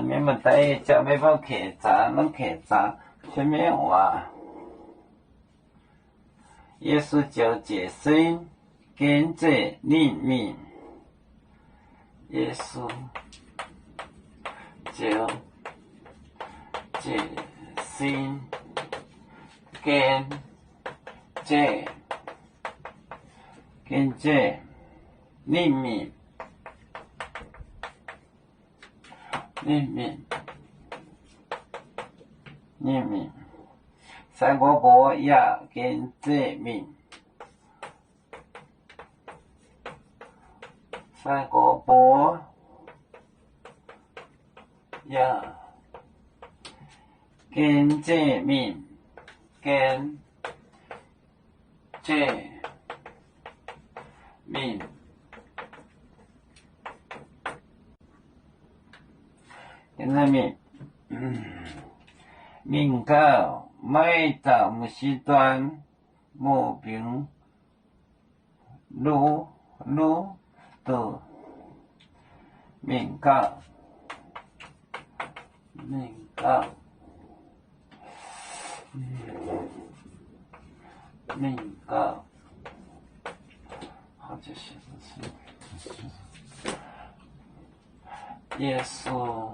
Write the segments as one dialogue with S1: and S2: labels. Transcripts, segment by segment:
S1: 明目台食要包客茶，拢客茶，什么话？耶稣就解释跟这里面，耶稣就解释跟这里面。三国博也跟这面，三国博也跟这面，跟这面。跟这面，明告每到木时段，目标路的明告，好，这写的是耶稣。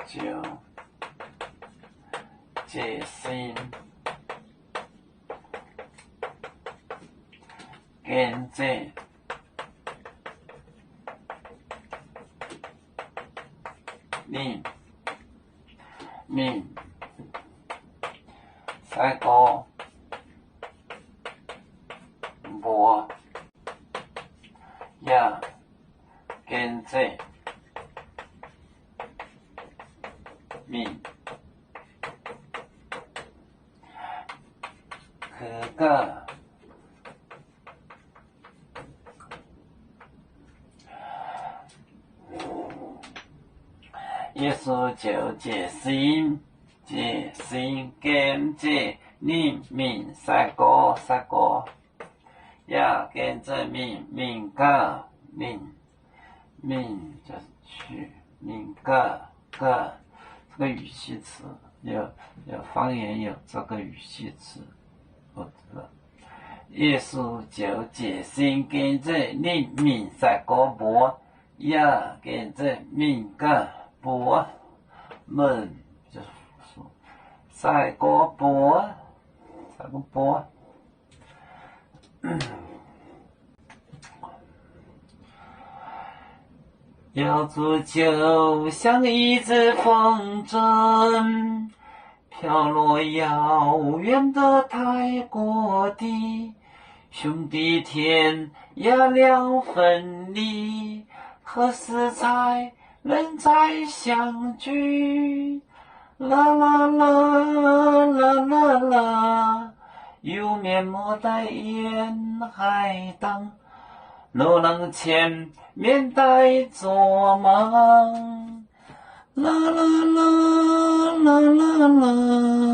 S1: 就解释跟这里面三个博也跟这面可个耶稣就解释跟这里面三个也跟这面个就是去面个这个语气词有方言有这个语气词，我知道。耶稣就解释跟这里面三个博也跟这面个博们就是说三个博。耀祖就像一只风筝，飘落遥远的泰国地，兄弟天涯两分离，何时才能再相聚？啦啦啦啦啦啦，有面目在沿海荡，若能前面带做梦，啦啦啦啦啦啦。